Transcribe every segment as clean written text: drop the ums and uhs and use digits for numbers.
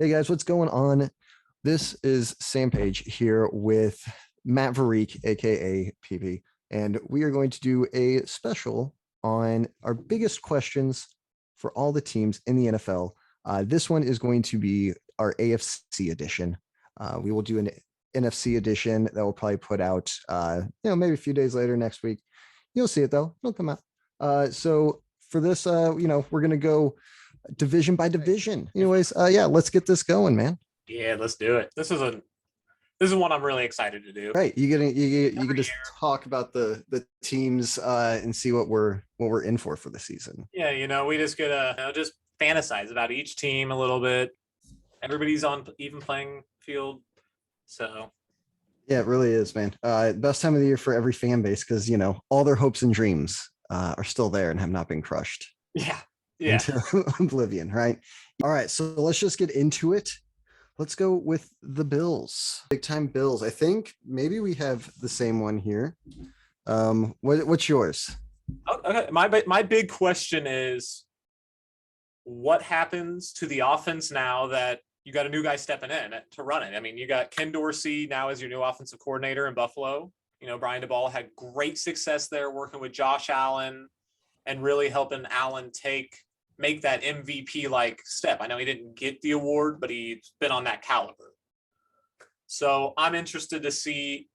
Hey guys, what's going on? This is Sam Page here with Matt Varrique, aka PP, and we are going to do a special on our biggest questions for all the teams in the NFL. This one is going to be our AFC edition. We will do an NFC edition that we'll probably put out, maybe a few days later next week. You'll see it though; it'll come out. So for this, we're gonna go division by division. Anyways, let's get this going, man. Yeah, let's do it. This is one I'm really excited to do. Right, you can just year. talk about the teams and see what we're in for the season. Yeah, we just gotta just fantasize about each team a little bit. Everybody's on even playing field, so Yeah, it really is, man. Best time of the year for every fan base because all their hopes and dreams are still there and have not been crushed yeah. into oblivion, right? All right, so let's just get into it. Let's go with the Bills. Big time Bills. I think maybe we have the same one here. What's yours? Okay, my big question is, what happens to the offense now that you got a new guy stepping in to run it? I mean, you got Ken Dorsey now as your new offensive coordinator in Buffalo. Brian DeBall had great success there working with Josh Allen and really helping Allen make that MVP like step. I know he didn't get the award, but he's been on that caliber. So I'm interested to see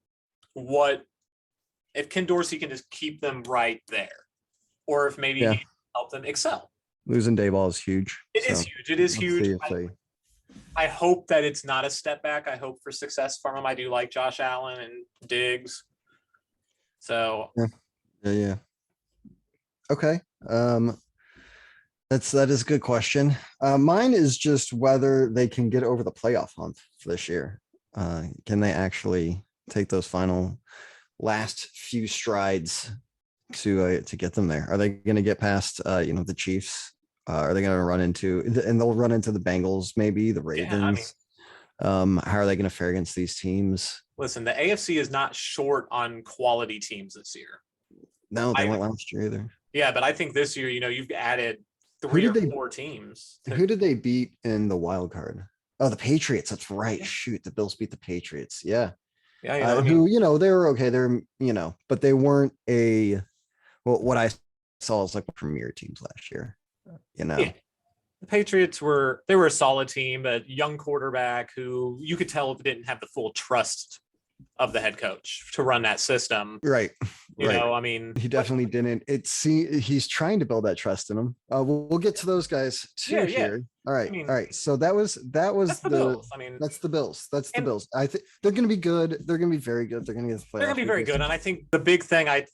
if Ken Dorsey can just keep them right there, or if maybe he can help them excel. Losing Dayball is huge. It is huge. It is huge. I hope that it's not a step back. I hope for success from him. I do like Josh Allen and Diggs. So yeah. Okay. That is a good question. Mine is just whether they can get over the playoff hump for this year. Can they actually take those final last few strides to get them there? Are they going to get past the Chiefs? Are they going to run into and they'll run into the Bengals, maybe the Ravens? How are they going to fare against these teams? Listen, the AFC is not short on quality teams this year. No, they weren't last year either. Yeah, but I think this year, you've added 3 or 4 teams. Who did they beat in the wild card? Oh, the Patriots. That's right. Yeah. Shoot, the Bills beat the Patriots. Yeah. Yeah. They were okay. They're, but they weren't what I saw was like premier teams last year. Yeah. The Patriots were a solid team, but young quarterback who you could tell didn't have the full trust of the head coach to run that system. Right. You know, I mean, he definitely didn't. He's trying to build that trust in him. We'll get to those guys too here. All right. All right. So that was the Bills. I mean, that's the Bills. That's the Bills. I think they're going to be good. They're going to be very good. They're going to get the playoffs. They're going to be very good. And I think the big thing I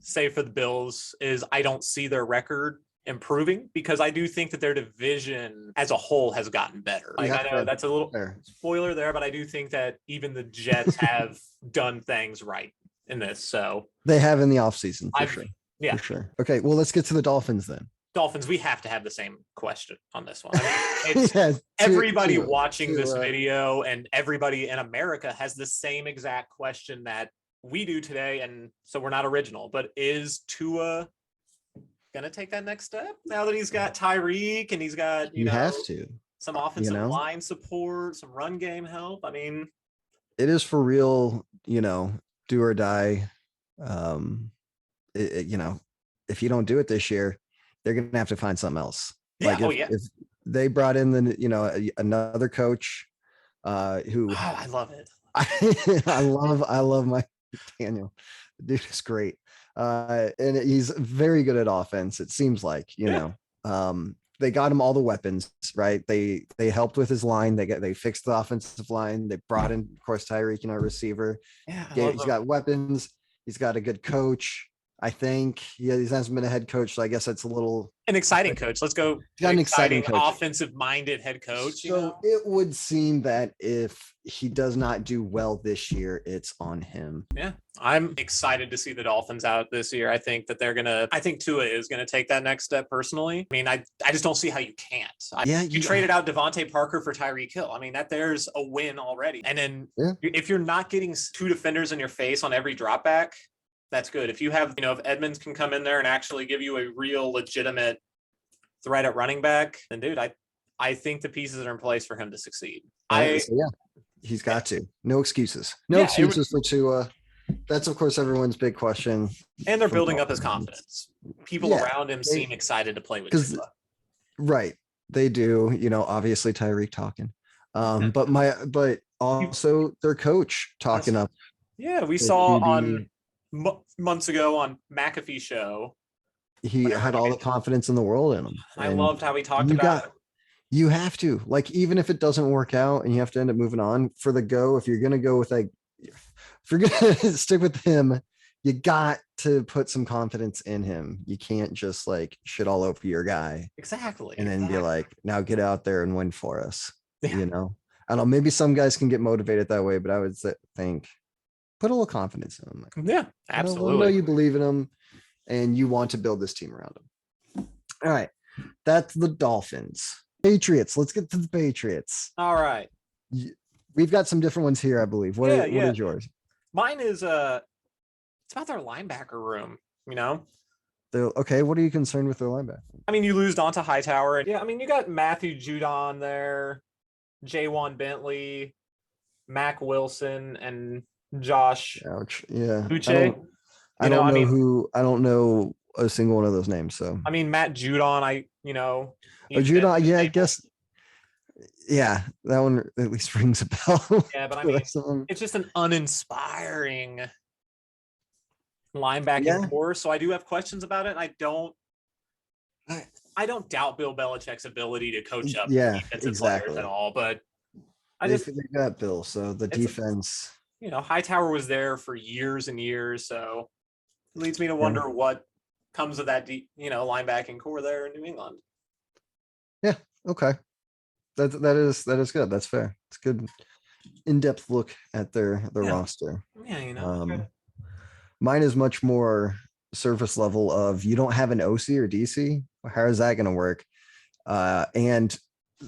say for the Bills is I don't see their record improving because I do think that their division as a whole has gotten better. I know that's a little spoiler there, but I do think that even the Jets have done things right in this. So they have in the offseason for sure. Yeah. For sure. Okay. Well, let's get to the Dolphins then. Dolphins, we have to have the same question on this one. I mean, it's everybody watching this video and everybody in America has the same exact question that we do today. And so we're not original, but is Tua gonna take that next step now that he's got Tyreek and he's got has to some offensive line support, some run game help? I mean, it is for real, do or die. If you don't do it this year, they're gonna have to find something else. If they brought in another coach who I love it. I love my Daniel. The dude is great. And he's very good at offense. It seems like, they got him all the weapons, right? They helped with his line. They fixed the offensive line. They brought in, of course, Tyreek, receiver. Yeah, he's got weapons. He's got a good coach. I think he hasn't been a head coach, so I guess that's an exciting coach. Let's go. Got an exciting coach. Offensive-minded head coach. So it would seem that if he does not do well this year, it's on him. Yeah, I'm excited to see the Dolphins out this year. I think that I think Tua is gonna take that next step personally. I mean, I just don't see how you can't. You traded out Devontae Parker for Tyreek Hill. I mean, there's a win already. And then if you're not getting 2 defenders in your face on every drop back, that's good. If you have, if Edmonds can come in there and actually give you a real legitimate threat at running back, then dude, I think the pieces are in place for him to succeed. So yeah, he's got to. No excuses. No Yeah, excuses for Tua. That's of course everyone's big question. and they're from building up his Dolphins. confidence. People Yeah, around him seem excited to play with because Tua. right, they do. Obviously Tyreek talking, but also their coach talking up. Yeah, we the saw QB. on months ago on McAfee show. He had all the confidence in the world in him. I And loved how he talked about it. you have to, like, even if it doesn't work out and you have to end up moving on for the go, if you're going to go with if you're going to stick with him, you got to put some confidence in him. You can't just like shit all over your guy. Exactly. And then be like, now get out there and win for us. Yeah. I don't know. Maybe some guys can get motivated that way, but I would think put a little confidence in him. Yeah, absolutely. Know you believe in him and you want to build this team around him. All right. That's the Dolphins. Patriots. Let's get to the Patriots. All right. We've got some different ones here, I believe. What is yours? Mine is it's about their linebacker room, Okay, what are you concerned with their linebacker? I mean, you lose Donta Hightower. Yeah, I mean, you got Matthew Judon there, Jaywan Bentley, Mac Wilson, and Josh. Ouch. Yeah. Uche. I don't know a single one of those names. So I mean, Matt Judon, Judon, yeah, I guess. Yeah, that one at least rings a bell. Yeah, but I mean, it's just an uninspiring linebacking core. So I do have questions about it. I don't doubt Bill Belichick's ability to coach up defensive players at all, but they got Bill. So the defense, Hightower was there for years and years, so it leads me to wonder what comes of that linebacking core there in New England. Yeah. Okay. That is good. That's fair. It's good in-depth look at their roster. Yeah, Mine is much more surface level of you don't have an OC or DC. How is that going to work? And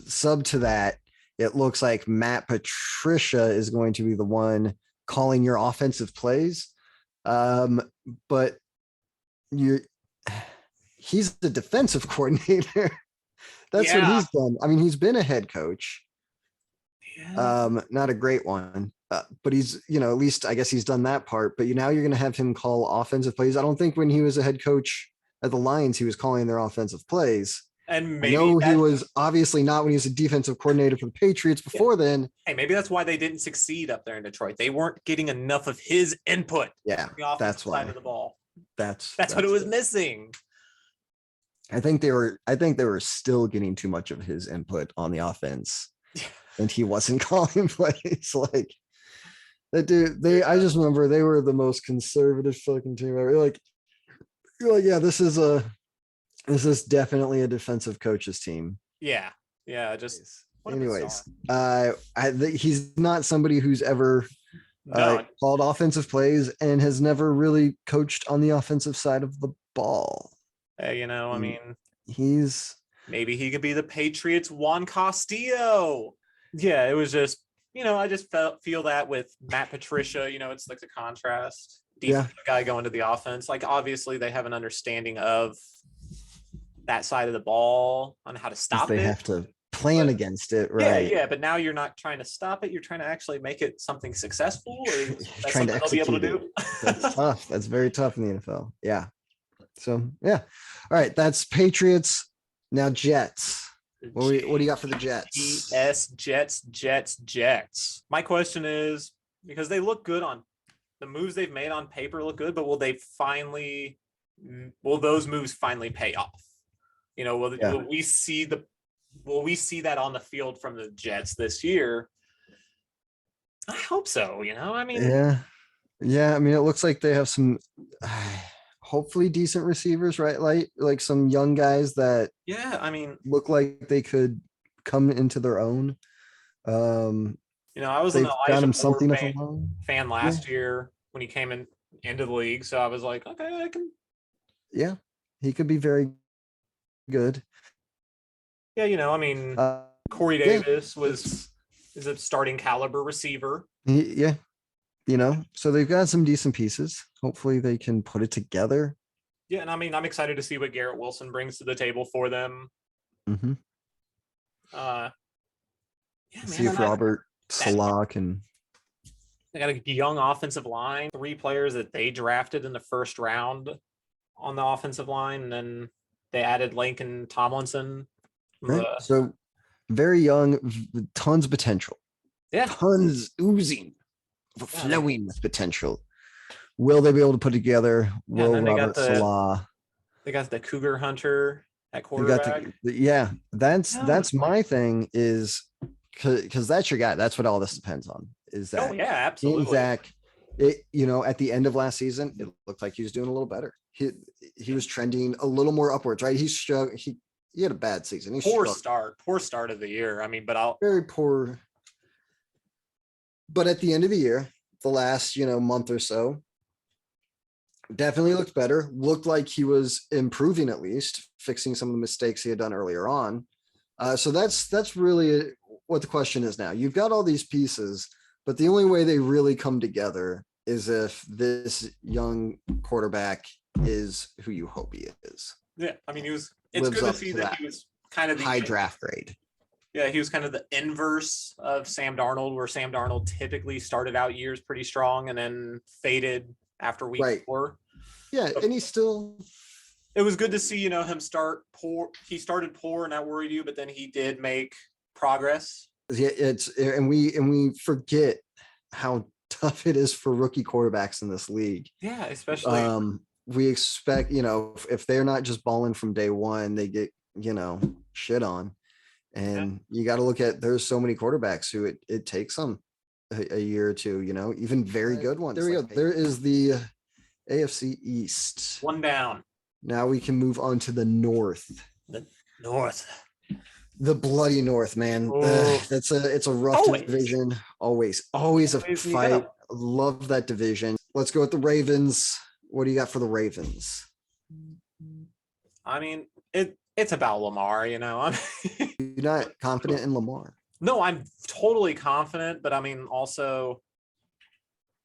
sub to that, it looks like Matt Patricia is going to be the one calling your offensive plays. But he's the defensive coordinator. That's what he's done. I mean, he's been a head coach. Yeah. Not a great one. But he's, at least I guess he's done that part. But now you're going to have him call offensive plays. I don't think when he was a head coach at the Lions, he was calling their offensive plays. And maybe he was obviously not when he was a defensive coordinator for the Patriots before then. Hey, maybe that's why they didn't succeed up there in Detroit. They weren't getting enough of his input. Yeah, that's why. Side of the ball. That's what it was missing. I think they were still getting too much of his input on the offense, and he wasn't calling plays like that. Dude, I just remember they were the most conservative fucking team ever. You're like, yeah, this is definitely a defensive coach's team. Yeah. Just anyways, he's not somebody who's ever called offensive plays and has never really coached on the offensive side of the ball. Hey, I mean, maybe he could be the Patriots Juan Castillo. Yeah, it was just, I just feel that with Matt Patricia, it's like the contrast. Defensive guy going to the offense. Like, obviously, they have an understanding of that side of the ball on how to stop it. They have to plan against it, right? Yeah, but now you're not trying to stop it. You're trying to actually make it something successful. Or that's trying to execute they'll be able to do. That's tough. That's very tough in the NFL. Yeah. So, yeah. All right. That's Patriots. Now Jets. What do you got for the Jets? Jets. My question is, because they look good on the moves they've made on paper look good, but will those moves finally pay off? Will we see that on the field from the Jets this year? I hope so. I mean, yeah. I mean, it looks like they have some hopefully decent receivers, right? Like some young guys that look like they could come into their own. I was an Elijah Moore fan last year when he came into the league, so I was like, okay, I can. Yeah, he could be very good. Yeah, I mean, Corey Davis is a starting caliber receiver. Yeah, so they've got some decent pieces. Hopefully they can put it together. Yeah, and I mean, I'm excited to see what Garrett Wilson brings to the table for them. Mm-hmm. Yeah, man. See if Robert Salah can. They got a young offensive line, 3 players that they drafted in the first round on the offensive line, and then they added Lincoln Tomlinson. Right. So very young, tons of potential. Yeah. Tons oozing, flowing with potential. Will they be able to put together? Will Robert Salah? They got the Cougar Hunter at quarterback. That's my thing is because that's your guy. That's what all this depends on. Is that? Oh yeah, absolutely. Zach, at the end of last season, it looked like he was doing a little better. He was trending a little more upwards, right? He had a bad season. Poor start of the year. I mean, but very poor. But at the end of the year, the last month or so, definitely looked better. Looked like he was improving, at least fixing some of the mistakes he had done earlier on. So that's really what the question is now. You've got all these pieces, but the only way they really come together is if this young quarterback is who you hope he is. Yeah, I mean, it's good to see that he was kind of the high draft grade. Yeah, he was kind of the inverse of Sam Darnold, where Sam Darnold typically started out years pretty strong and then faded after week 4. Yeah, and he still. It was good to see, him start poor. He started poor, and that worried you, but then he did make progress. Yeah, and we forget how tough it is for rookie quarterbacks in this league. Yeah, especially. We expect, if they're not just balling from day one, they get, shit on. And you got to look at, there's so many quarterbacks who it takes them a year or two, even very good ones. There we go. There is the AFC East. One down. Now we can move on to the North. The North. The bloody North, man. It's a rough division. Always a fight. Love that division. Let's go with the Ravens. What do you got for the Ravens? I mean, it's about Lamar, You're not confident in Lamar? No, I'm totally confident, but I mean, also,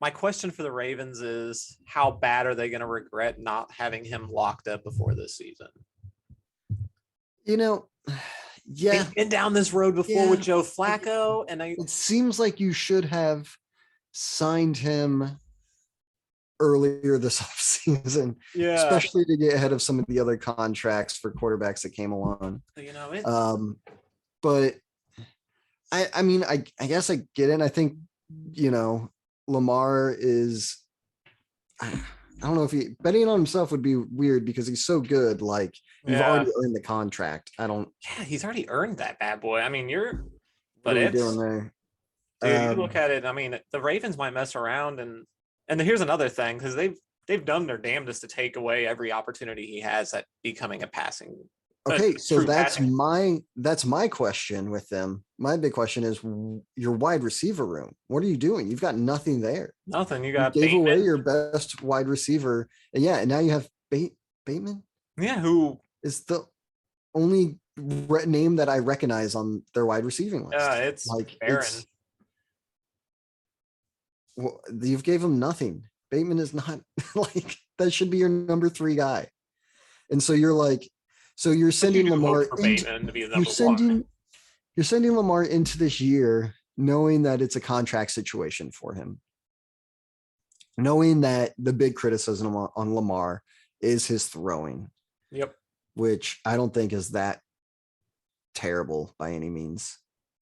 my question for the Ravens is, how bad are they going to regret not having him locked up before this season? Yeah. They've been down this road before with Joe Flacco, and it seems like you should have signed him earlier this offseason, especially to get ahead of some of the other contracts for quarterbacks that came along. But I mean, I guess I get it. I think, Lamar is, I don't know if betting on himself would be weird because he's so good. Like, you've already earned the contract. He's already earned that bad boy. I mean, what are we doing there? Dude, you look at it. I mean, the Ravens might mess around, and here's another thing, because they've done their damnedest to take away every opportunity he has at becoming a passing. Okay, so that's my question with them. My big question is your wide receiver room. What are you doing? You've got nothing there. Nothing. You gave away your best wide receiver, and now you have Bateman. Yeah, who is the only name that I recognize on their wide receiving list. It's like Aaron. Well, you've gave him nothing. Bateman is not like that. Should be your number 3 guy, and so you're sending Lamar. You're sending Lamar into this year knowing that it's a contract situation for him, knowing that the big criticism on Lamar is his throwing. Yep. Which I don't think is that terrible by any means.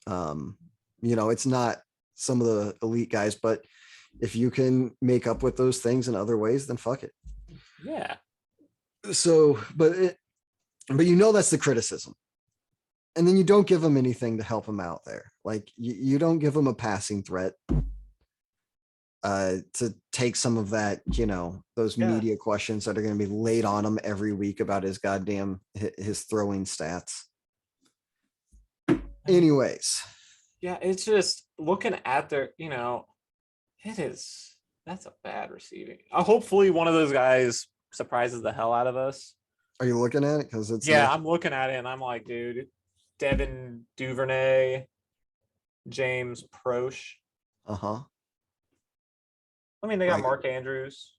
It's not some of the elite guys, but if you can make up with those things in other ways, then fuck it. Yeah. So, but that's the criticism. And then you don't give him anything to help him out there. Like you don't give him a passing threat to take some of that, those media questions that are going to be laid on him every week about his throwing stats. Anyways. Yeah, it's just looking at their, that's a bad receiving. Hopefully one of those guys surprises the hell out of us. Are you looking at it? Because it's I'm looking at it and I'm like, dude, Devin Duvernay, James Proche. Uh-huh. I mean, they got Mark Andrews.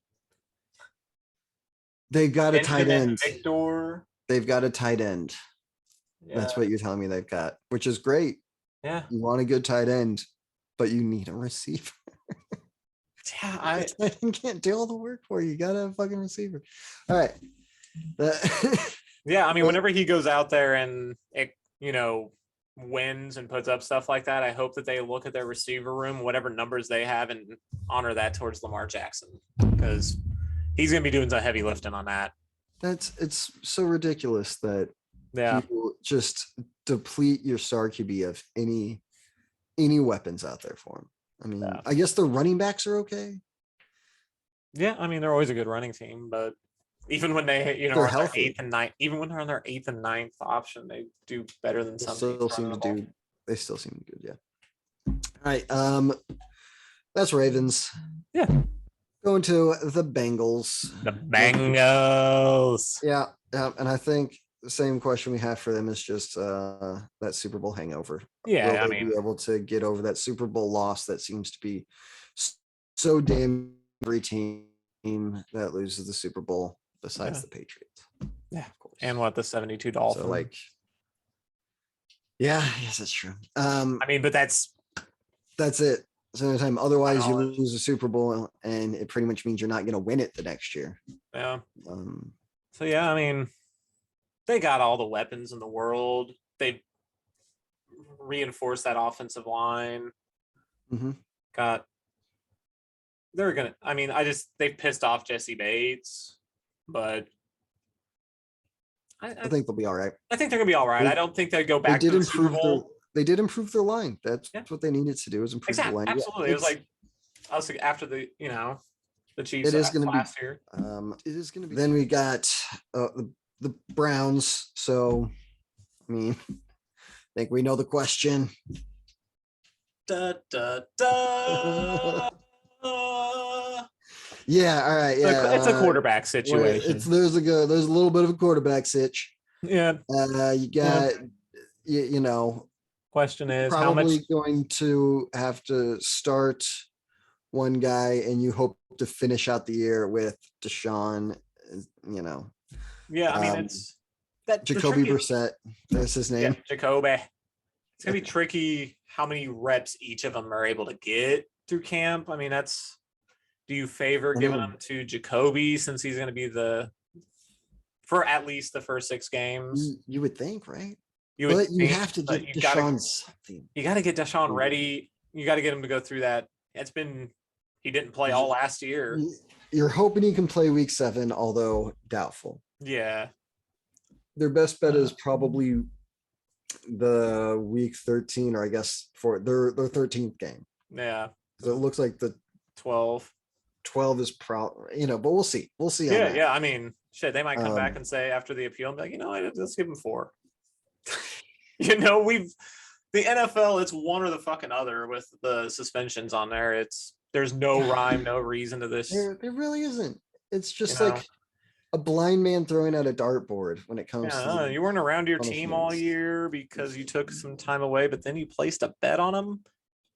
They've got a tight end. Victor. They've got a tight end. That's what you're telling me they've got, which is great. Yeah. You want a good tight end, but you need a receiver. Yeah. Tight end can't do all the work for you. You gotta have a fucking receiver. All right. Yeah. I mean, whenever he goes out there and it, wins and puts up stuff like that, I hope that they look at their receiver room, whatever numbers they have, and honor that towards Lamar Jackson, because he's going to be doing some heavy lifting on that. It's so ridiculous that you just deplete your star QB of any weapons out there for him. I mean, I guess the running backs are okay. Yeah, I mean, they're always a good running team, but even when they, They're are healthy. their 8th and 9th, even when they're on their 8th and 9th option, they do better than some. They still seem good. Yeah. All right. That's Ravens. Yeah. Going to the Bengals. The Bengals. Yeah. And I think the same question we have for them is just that Super Bowl hangover. Yeah. Will they be able to get over that Super Bowl loss that seems to be so damn every team that loses the Super Bowl besides the Patriots? Yeah, of course. And what, the 72 Dolphins? So yes, that's true. I mean, but that's it. So time. Otherwise, you lose the Super Bowl, and it pretty much means you're not going to win it the next year. Yeah. So yeah, I mean, they got all the weapons in the world. They reinforced that offensive line. Mm-hmm. They're gonna. I mean, they pissed off Jesse Bates, but I think they'll be all right. I think they're gonna be all right. I don't think they'd go back to the Super Bowl. They did improve their line. That's what they needed to do, is improve the line. Absolutely. It was like, I was like, after the Chiefs last year. It is going to be. Then we got the Browns. So, I mean, I think we know the question. Da, da, da. Yeah. All right. Yeah. It's a quarterback situation. There's a little bit of a quarterback sitch. Yeah. You got, question is probably how much going to have to start one guy, and you hope to finish out the year with Deshaun. Yeah, I mean, it's that Jacoby Brissett. That's his name. Yeah, Jacoby. It's gonna be tricky how many reps each of them are able to get through camp. I mean, do you favor giving them to Jacoby since he's going to be for at least the first 6 games? You would think, right? You have to get Deshaun something. You got to get Deshaun ready. You got to get him to go through that. He didn't play all last year. You're hoping he can play week 7, although doubtful. Yeah. Their best bet is probably the week 13, or I guess for their 13th game. Yeah. So it looks like the 12 is but we'll see. We'll see. Yeah. I mean, shit, they might come back and say after the appeal, like, let's give him 4. The NFL, it's one or the fucking other with the suspensions on there. There's no rhyme, no reason to this. There really isn't. It's just like a blind man throwing at a dartboard when it comes to you weren't around your team all year because you took some time away, but then you placed a bet on them.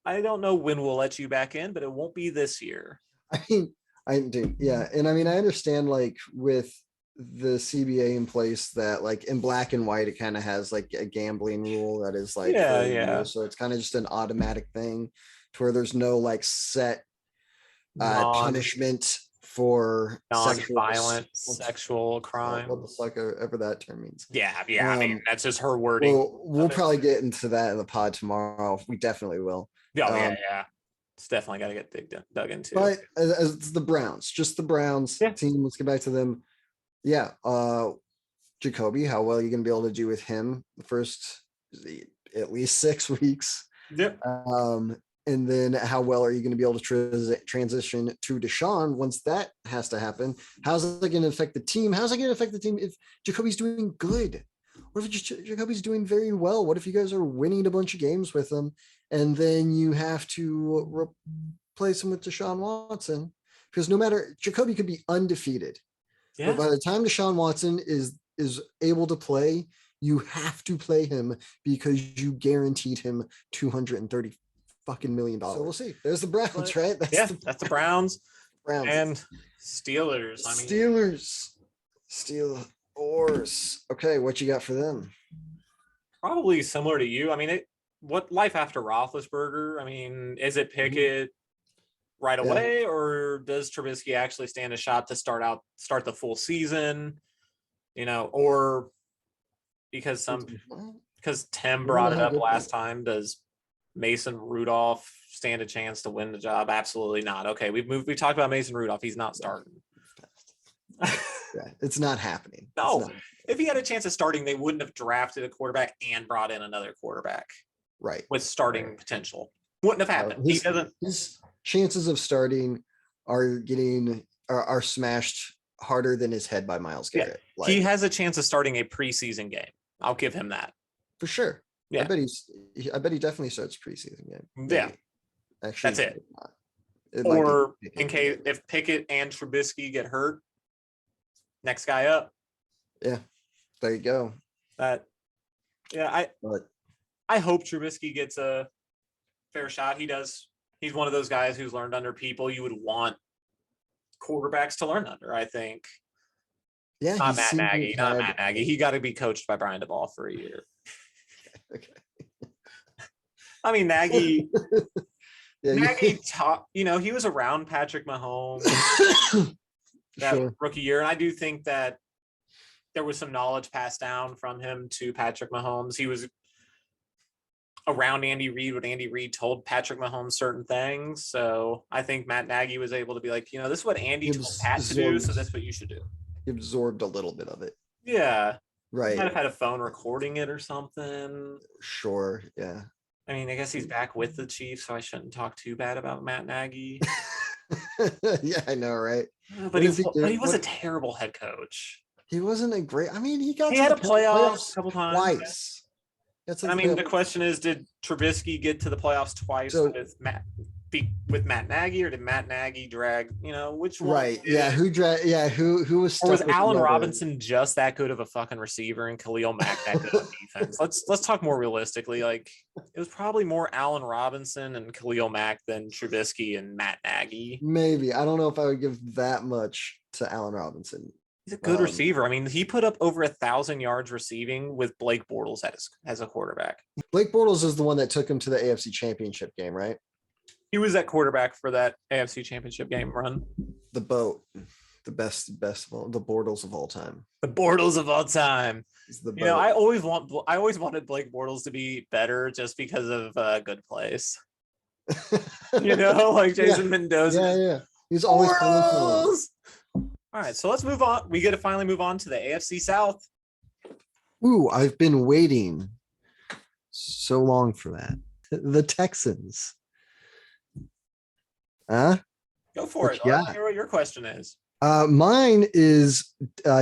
I don't know when we'll let you back in, but it won't be this year. I do. Yeah. And I mean, I understand, like, with the CBA in place, that like in black and white, it kind of has like a gambling rule that is like, so it's kind of just an automatic thing to where there's no like set punishment for non-violent sexual crime. What the fuck ever that term means. Yeah. I mean, that's just her wording. We'll probably get into that in the pod tomorrow. We definitely will. Yeah. It's definitely got to get dug into. But as the Browns, just the Browns team, let's get back to them. Yeah. Jacoby, how well are you going to be able to do with him the first at least 6 weeks? Yep. And then how well are you going to be able to transition to Deshaun once that has to happen? How's that going to affect the team? How's it going to affect the team if Jacoby's doing good? What if Jacoby's doing very well? What if you guys are winning a bunch of games with him, and then you have to replace him with Deshaun Watson? Because no matter, Jacoby could be undefeated. Yeah. But by the time Deshaun Watson is able to play, you have to play him because you guaranteed him $230 fucking million. So we'll see. There's the Browns, right? That's the Browns. And Steelers. I mean, Steelers. Okay, what you got for them? Probably similar to you. I mean, what life after Roethlisberger? I mean, is it Pickett right Yeah. away, or does Trubisky actually stand a shot to start the full season? Or because Tim brought it up last time, does Mason Rudolph stand a chance to win the job? Absolutely not. Okay, we talked about Mason Rudolph. He's not starting. Yeah, it's not happening. No, if he had a chance of starting, they wouldn't have drafted a quarterback and brought in another quarterback. Right. With starting potential. Wouldn't have happened. His chances of starting are smashed harder than his head by Myles Garrett. Yeah. He has a chance of starting a preseason game. I'll give him that. For sure. Yeah. I bet he definitely starts preseason game. Maybe. Yeah. Actually, that's it. Or in case if Pickett and Trubisky get hurt, next guy up. Yeah. There you go. I hope Trubisky gets a fair shot. He does. He's one of those guys who's learned under people you would want quarterbacks to learn under, I think. Yeah. Not Matt Nagy. He got to be coached by Brian DeBall for a year. Okay. I mean, Nagy. Nagy taught, he was around Patrick Mahomes that rookie year. And I do think that there was some knowledge passed down from him to Patrick Mahomes. He was around Andy Reid when Andy Reid told Patrick Mahomes certain things. So I think Matt Nagy was able to be like, this is what Andy told Pat to do, so that's what you should do. He absorbed a little bit of it. Yeah. Right. He might have had a phone recording it or something. Sure. Yeah. I mean, I guess he's back with the Chiefs, so I shouldn't talk too bad about Matt Nagy. Yeah, I know, right? But he was a terrible head coach. He wasn't a great. I mean, he had a playoffs a couple times. Twice. The question is, did Trubisky get to the playoffs twice with Matt Nagy, or did Matt Nagy drag? Which one? Right. Yeah. Who dragged? Yeah. Who was? Or was Allen Robinson just that good of a fucking receiver and Khalil Mack that good of defense? Let's talk more realistically. Like, it was probably more Allen Robinson and Khalil Mack than Trubisky and Matt Nagy. Maybe. I don't know if I would give that much to Allen Robinson. He's a good receiver. I mean, he put up over 1,000 yards receiving with Blake Bortles as a quarterback. Blake Bortles is the one that took him to the AFC Championship game, right? He was at quarterback for that AFC Championship game run. The boat, the best of all, the Bortles of all time. The Bortles of all time. I always wanted Blake Bortles to be better just because of Good Place. Like Jason Mendoza. Yeah. He's always Bortles. All right, so let's move on. We get to finally move on to the AFC South. Ooh, I've been waiting so long for that. The Texans. Go for it. I want to hear what your question is. Mine is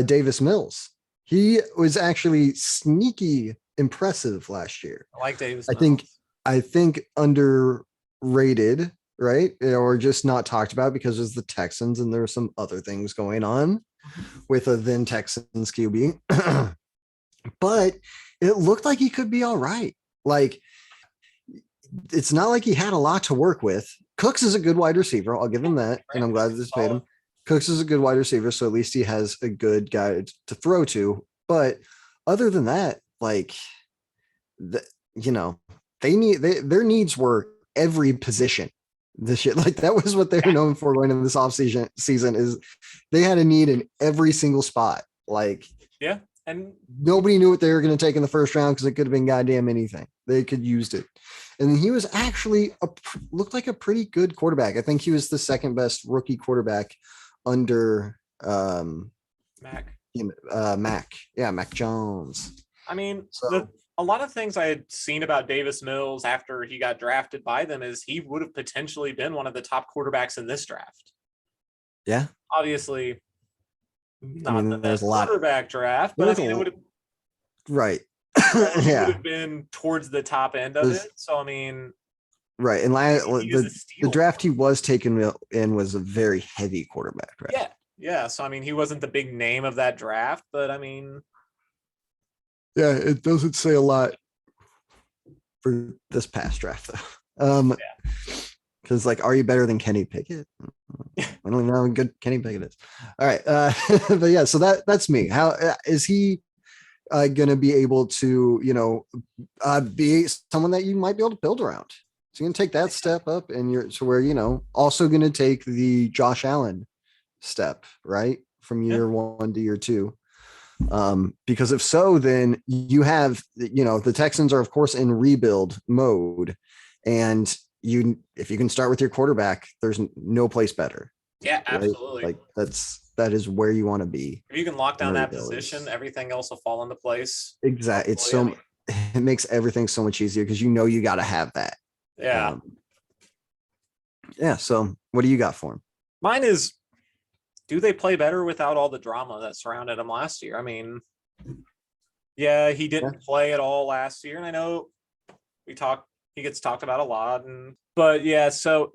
Davis Mills. He was actually sneaky impressive last year. I like Davis Mills. I think underrated. Right. Or just not talked about because it's the Texans and there were some other things going on with a then Texans QB. But it looked like he could be all right. Like, it's not like he had a lot to work with. Cooks is a good wide receiver. I'll give him that. And I'm glad that this paid him. Cooks is a good wide receiver. So at least he has a good guy to throw to. But other than that, like, their needs were every position. This shit, like, that was what they were known for going into this offseason is they had a need in every single spot. Like, yeah, and nobody knew what they were going to take in the first round because it could have been goddamn anything. They could used it, and he was actually looked like a pretty good quarterback. I think he was the second best rookie quarterback under Mac. Mac Jones. I mean, a lot of things I had seen about Davis Mills after he got drafted by them is he would have potentially been one of the top quarterbacks in this draft. Yeah. Obviously, not the best quarterback draft, but it would have. Right. Yeah. Would have been towards the top end of it. So, I mean. Right. And the draft he was taken in was a very heavy quarterback draft. Yeah. Yeah. So, I mean, he wasn't the big name of that draft, but I mean. Yeah, it doesn't say a lot for this past draft, though. Because, like, are you better than Kenny Pickett? I don't even know how good Kenny Pickett is. All right, but yeah, so that's me. How is he? going to be able to, be someone that you might be able to build around. So you're going to take that step up, and you're to where, also going to take the Josh Allen step, right? From year 1 to year 2. Because if so, then you have, the Texans are of course in rebuild mode, and if you can start with your quarterback, there's no place better. Yeah, right? absolutely. Like that is where you want to be. If you can lock down that rebuild. position, everything else will fall into place. Exactly. It makes everything so much easier because you got to have that. Yeah. Yeah. So what do you got for him? Mine is, do they play better without all the drama that surrounded him last year? I mean, yeah, he didn't play at all last year. And I know he gets talked about a lot. But yeah, so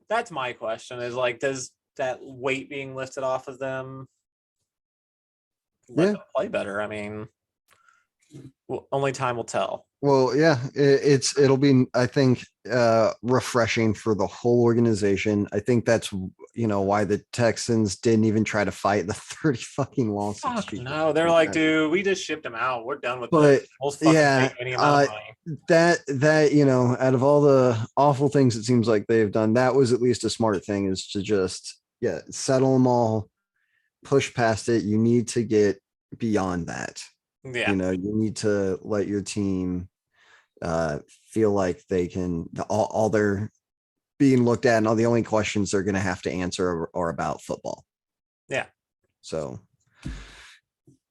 that's my question is like, does that weight being lifted off of them let them play better? I mean, only time will tell. Well, yeah, it'll be, I think, refreshing for the whole organization. I think that's, why the Texans didn't even try to fight the 30 fucking losses. Fuck no, they're like, dude, we just shipped him out. We're done with this. We'll fucking take any amount of money. That out of all the awful things it seems like they've done, that was at least a smart thing, is to just settle them all, push past it. You need to get beyond that. Yeah. You need to let your team feel like they can, all they're being looked at and all the only questions they're going to have to answer are about football. Yeah. So,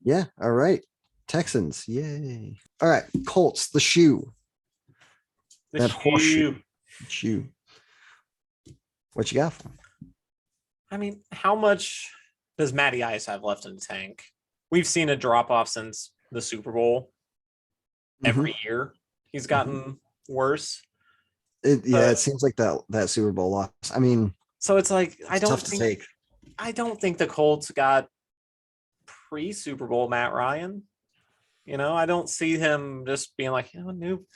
yeah. All right. Texans. Yay. All right. Colts, the shoe. That horseshoe. Shoe. What you got for him? I mean, how much does Matty Ice have left in the tank? We've seen a drop off since the Super Bowl. Every year he's gotten worse. It seems like that Super Bowl loss. I mean, so it's like, I don't think the Colts got pre-Super Bowl Matt Ryan. I don't see him just being like, new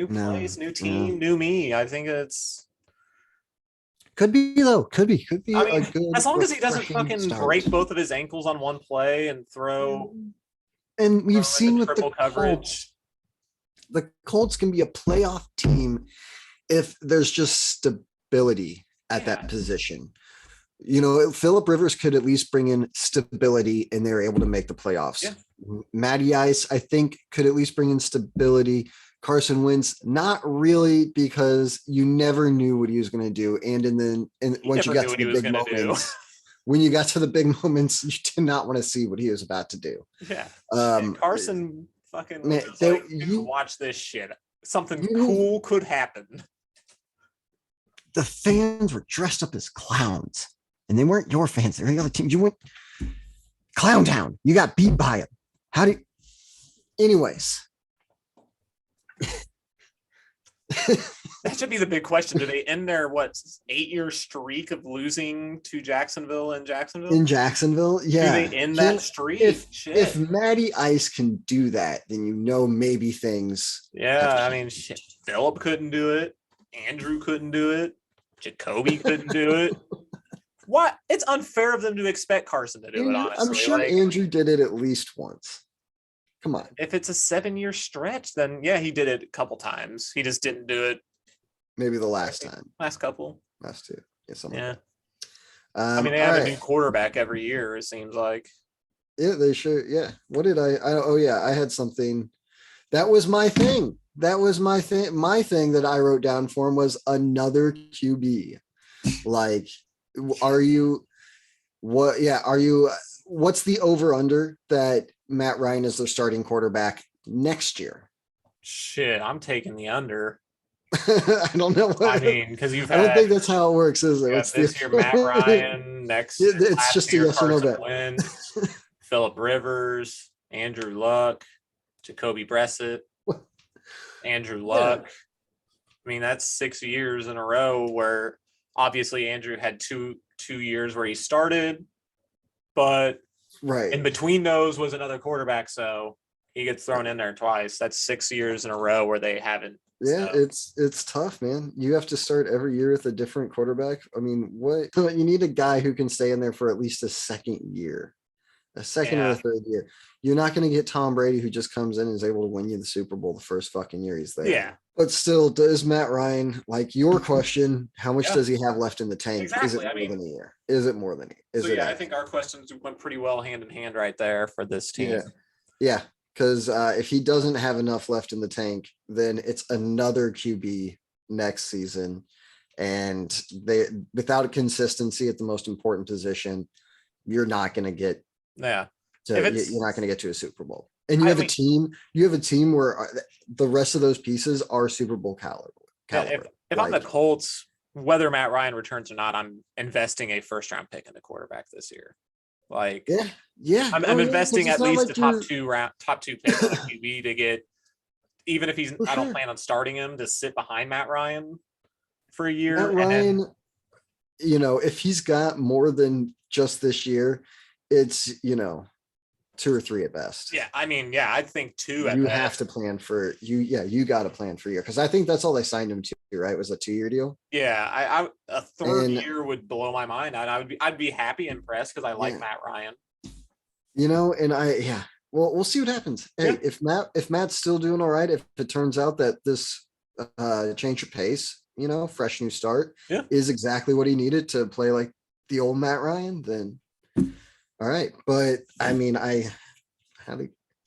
place, new team, new me. I think it's could be though. Could be. I mean, as long as he doesn't fucking break both of his ankles on one play and throw. And we've seen with the coverage. Colts, the Colts can be a playoff team if there's just stability at that position. Phillip Rivers could at least bring in stability, and they're able to make the playoffs. Yeah. Matty Ice, I think, could at least bring in stability. Carson Wentz, not really, because you never knew what he was going to do. And once you got to the big moments, when you got to the big moments, you did not want to see what he was about to do. Yeah. Carson fucking you watch this shit. Something cool could happen. The fans were dressed up as clowns, and they weren't your fans. They were the other team. You went Clown Town. You got beat by him. Anyways. That should be the big question. Do they end their 8-year streak of losing to Jacksonville in Jacksonville? In Jacksonville, yeah. Do they end that streak? If Matty Ice can do that, then maybe things. Yeah, I mean, shit. Phillip couldn't do it. Andrew couldn't do it. Jacoby couldn't do it. What? It's unfair of them to expect Carson to do it, honestly. I'm sure Andrew did it at least once. Come on. If it's a 7-year stretch, then yeah, he did it a couple times. He just didn't do it. Maybe the last time. Last couple. Last two. Yeah. I mean, they have a new quarterback every year, it seems like. Yeah, they sure. Yeah. What did I had something. That was my thing. My thing that I wrote down for him was another QB. Like, what's the over under that Matt Ryan is their starting quarterback next year? Shit, I'm taking the under. I don't know. I mean, because I don't think that's how it works, is it? What's this year? Matt Ryan. Next, it's just a yes or no bet. Phillip Rivers, Andrew Luck, Jacoby Brissett, Andrew Luck. Yeah. I mean, that's 6 years in a row where obviously Andrew had two years where he started, but in between those was another quarterback, so he gets thrown in there twice. That's 6 years in a row where they haven't. Yeah, it's tough, man. You have to start every year with a different quarterback. I mean, you need a guy who can stay in there for at least a second year. A second or a third year. You're not going to get Tom Brady, who just comes in and is able to win you the Super Bowl the first fucking year he's there. Yeah. But still, does Matt Ryan, like your question, how much does he have left in the tank? Exactly. Is it more than a year? Is it more than a year? So yeah, I think our questions went pretty well hand in hand right there for this team. Yeah. Because if he doesn't have enough left in the tank, then it's another QB next season. And they, without consistency at the most important position, you're not going to get you're not going to get to a Super Bowl. And you have a team where the rest of those pieces are Super Bowl caliber. If I'm the Colts, whether Matt Ryan returns or not, I'm investing a first round pick in the quarterback this year. Like, I'm investing at least the top two picks in QB to get, even if I don't plan on starting him, to sit behind Matt Ryan for a year. Matt Ryan, if he's got more than just this year, it's 2 or 3 at best. Yeah, I think 2 at you best. have to plan for you got to plan for a year, because I think that's all they signed him to, right? Was a 2-year deal. Yeah, a third year would blow my mind. I'd be happy, impressed, because I like Matt Ryan. Well, we'll see what happens. Hey, if Matt's still doing all right, if it turns out that this change of pace, fresh new start is exactly what he needed to play like the old Matt Ryan, then all right. But I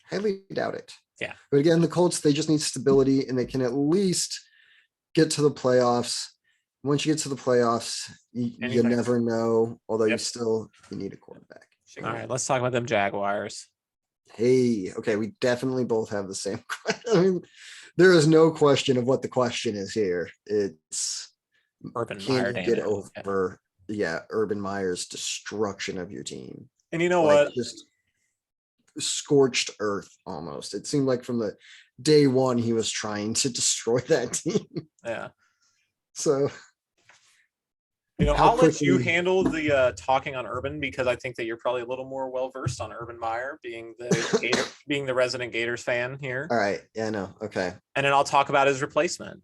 highly doubt it. Yeah. But again, the Colts, they just need stability, and they can at least get to the playoffs. Once you get to the playoffs, you never know, although you need a quarterback. All right, let's talk about them Jaguars. Hey, okay, we definitely both have the same question. There is no question of what the question is here. It's Urban Meyer get over Urban Meyer's destruction of your team. And you know what? Just scorched earth almost. It seemed like from the day one he was trying to destroy that team. Yeah. So I'll let you handle the talking on Urban, because I think that you're probably a little more well versed on Urban Meyer, being the resident Gators fan here. All right. Yeah, I know. Okay. And then I'll talk about his replacement.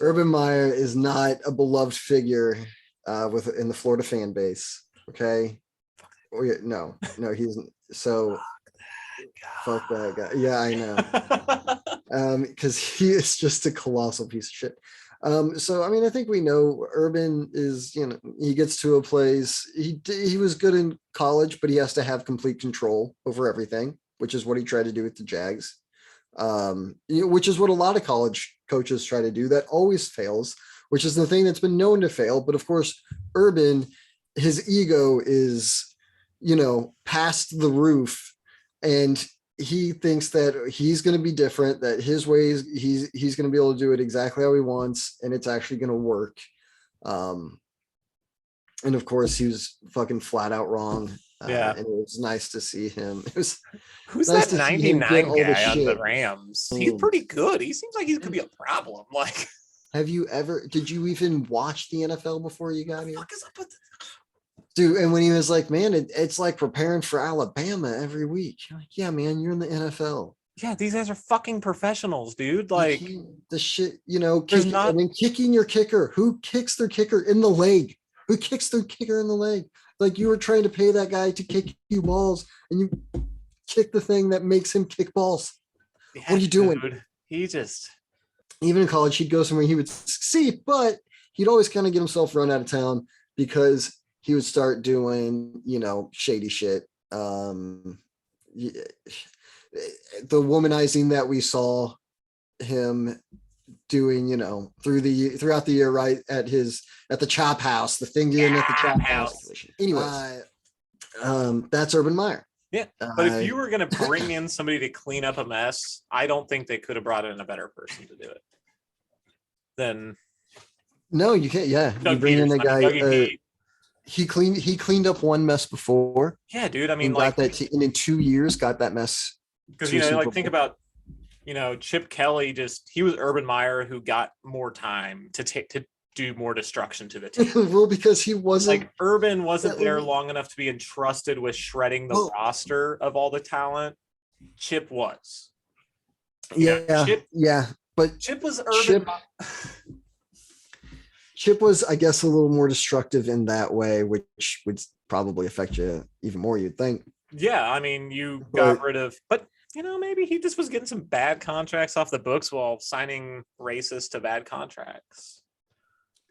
Urban Meyer is not a beloved figure in the Florida fan base. Okay. No, he's so fuck that guy. Yeah, I know. Because he is just a colossal piece of shit. So I think we know Urban is, he gets to a place. He was good in college, but he has to have complete control over everything, which is what he tried to do with the Jags. Which is what a lot of college coaches try to do. That always fails, which is the thing that's been known to fail. But of course, Urban, his ego is, past the roof, and he thinks that he's going to be different, that his ways, he's going to be able to do it exactly how he wants, and it's actually going to work. And of course, he was fucking flat out wrong. And it was nice to see him. Who's nice that 99 guy on the Rams? He's pretty good. He seems like he could be a problem. Like, did you even watch the NFL before you got here? Dude, and when he was like, man, it's like preparing for Alabama every week. You're like, yeah, man, you're in the NFL. Yeah, these guys are fucking professionals, dude. Like, the shit, kicking your kicker. Who kicks their kicker in the leg? Who kicks their kicker in the leg? Like, you were trying to pay that guy to kick you balls, and you kick the thing that makes him kick balls. Yeah, what are you doing? Dude, even in college, he'd go somewhere he would succeed, but he'd always kind of get himself run out of town because he would start doing, shady shit. The womanizing that we saw him doing, throughout the year, right at the Chop House, the thing doing at the Chop House. Anyways, that's Urban Meyer. Yeah, but if you were going to bring in somebody to clean up a mess, I don't think they could have brought in a better person to do it. Then no, you can't. Yeah, you bring in a guy. He cleaned up one mess before. Yeah, dude. And in 2 years got that mess. Because think about, Chip Kelly. He was Urban Meyer who got more time to do more destruction to the team. Well, because he wasn't like Urban wasn't there long enough to be entrusted with shredding the roster of all the talent. Chip was. But Chip was Urban. Chip was, I guess, a little more destructive in that way, which would probably affect you even more, you'd think. Yeah, I mean, you But got rid of, but maybe he just was getting some bad contracts off the books while signing racist to bad contracts.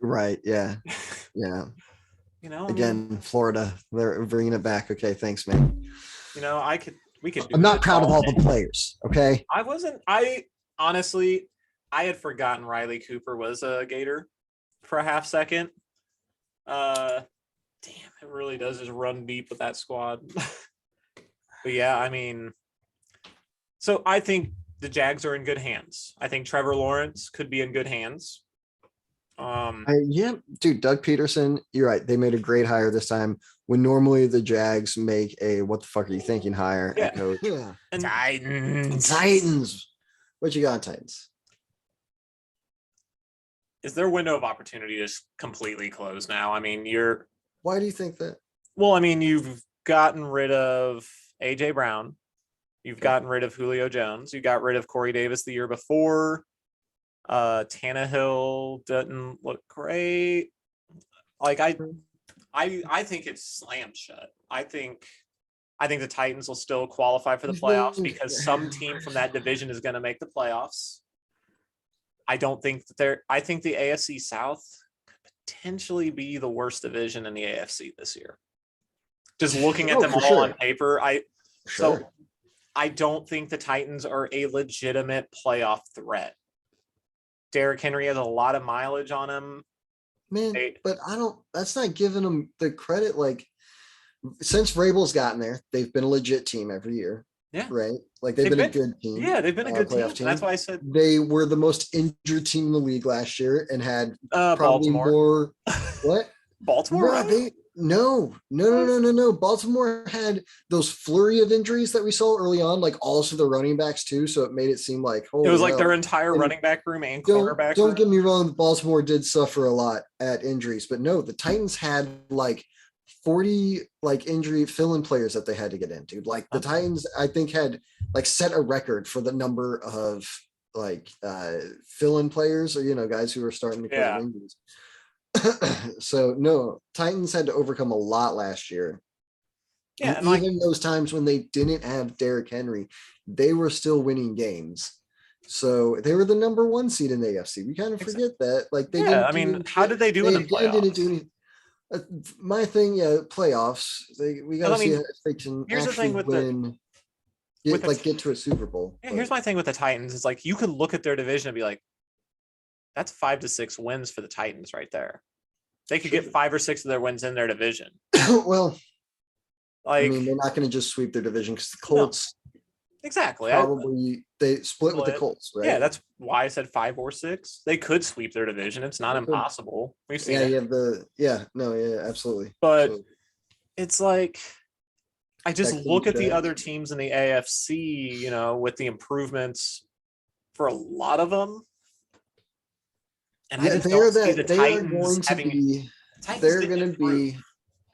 right, yeah, yeah. I mean, Again, Florida, they're bringing it back. Okay, thanks, man. we could do I'm not this proud of all all the day. players. Okay, I honestly, I had forgotten Riley Cooper was a Gator for a half second. Damn, it really does just run deep with that squad. But yeah, I mean, so I think the Jags are in good hands. I think Trevor Lawrence could be in good hands. yeah, dude, Doug Peterson. You're right. They made a great hire this time. When normally the Jags make a "what the fuck are you thinking" hire Yeah. at coach. Yeah, And Titans. Titans. What you got, Titans? Is their window of opportunity just completely closed now? I mean, Why do you think that? you've gotten rid of AJ Brown. You've gotten rid of Julio Jones. You got rid of Corey Davis the year before. Tannehill doesn't look great. Like I think it's slammed shut. I think the Titans will still qualify for the You playoffs think- because some team from that division is going to make the playoffs. I don't think that I think the AFC South could potentially be the worst division in the AFC this year. Just looking at them all sure. on paper, Sure. so I don't think the Titans are a legitimate playoff threat. Derrick Henry has a lot of mileage on him. Man, but that's not giving them the credit. Like, since Vrabel's gotten there, they've been a legit team every year. Yeah. Right? Like, they've been a good team. Yeah, they've been a good playoff team. That's why I said they were the most injured team in the league last year and had probably Baltimore. more. What? Baltimore? No, Right? No. Baltimore had those flurry of injuries that we saw early on, like also the running backs too. So it made it seem like, it was like hell. their entire running back room and cornerback Don't room. get me wrong, Baltimore did suffer a lot at injuries, but no, the Titans had like 40 like injury fill-in players that they had to get into. Like the Titans, I think, had like set a record for the number of like fill-in players, or guys who were starting because of injuries. So no, Titans had to overcome a lot last year. Yeah, and even those times when they didn't have Derrick Henry, they were still winning games. So they were the number 1 seed in the AFC. We kind of forget that. Like they didn't. I mean, how did they do in the playoffs? Didn't do anything. My thing, playoffs. We got to see if they can actually win. Get to a Super Bowl. Yeah, here's my thing with the Titans. It's like you could look at their division and be like, that's 5 to 6 wins for the Titans right there. They could get 5 or 6 of their wins in their division. Well, like, I mean, they're not going to just sweep their division because the Colts. No. Exactly. Probably they split with the Colts, right? Yeah, that's why I said 5 or 6. They could sweep their division. It's not impossible. We've seen it. You have absolutely. But it's like I just look at the other teams in the AFC, with the improvements for a lot of them. And I just don't see the Titans having. They're going to be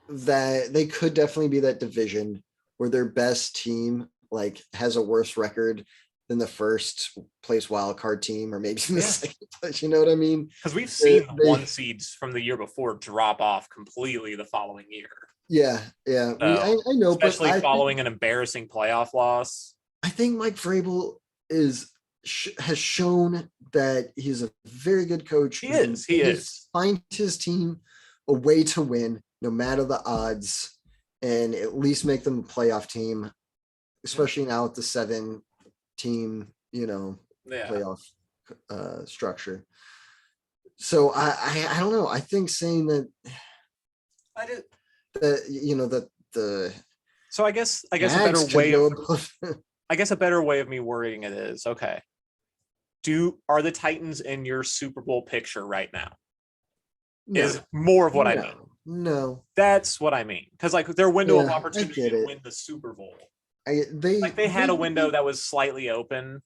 that they could definitely be that division where their best team like has a worse record than the first place wild card team, or maybe in the second place. You know what I mean? Because we've seen the 1 seeds from the year before drop off completely the following year. Yeah. So, I know, especially following an embarrassing playoff loss. I think Mike Vrabel has shown that he's a very good coach. He is. Find his team a way to win, no matter the odds, and at least make them a playoff team, especially now with the 7-team, playoff structure. So I don't know. I think saying that So I guess a better way of I guess a better way of me wording it is, okay, are the Titans in your Super Bowl picture right now? No. Is more of what I mean. No. That's what I mean. Because like their window of opportunity to win the Super Bowl. They had a window that was slightly open.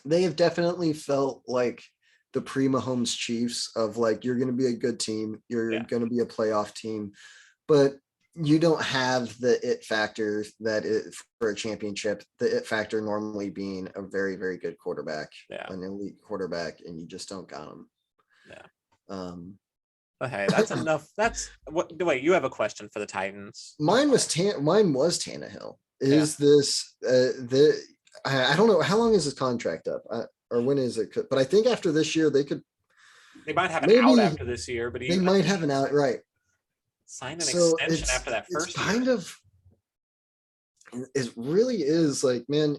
They have definitely felt like the pre-Mahomes Chiefs of like, you're going to be a good team. You're going to be a playoff team. But you don't have the it factor that is for a championship. The it factor normally being a very, very good quarterback, an elite quarterback, and you just don't got them. Yeah. Okay, that's enough. That's what. Wait, you have a question for the Titans? Mine was Tannehill. Yeah. Is this I don't know how long is his contract up, or when is it? But I think after this year They might have an out maybe after this year, but they might have an out, right? sign an So extension after that it's first year. kind of, it really is like, man,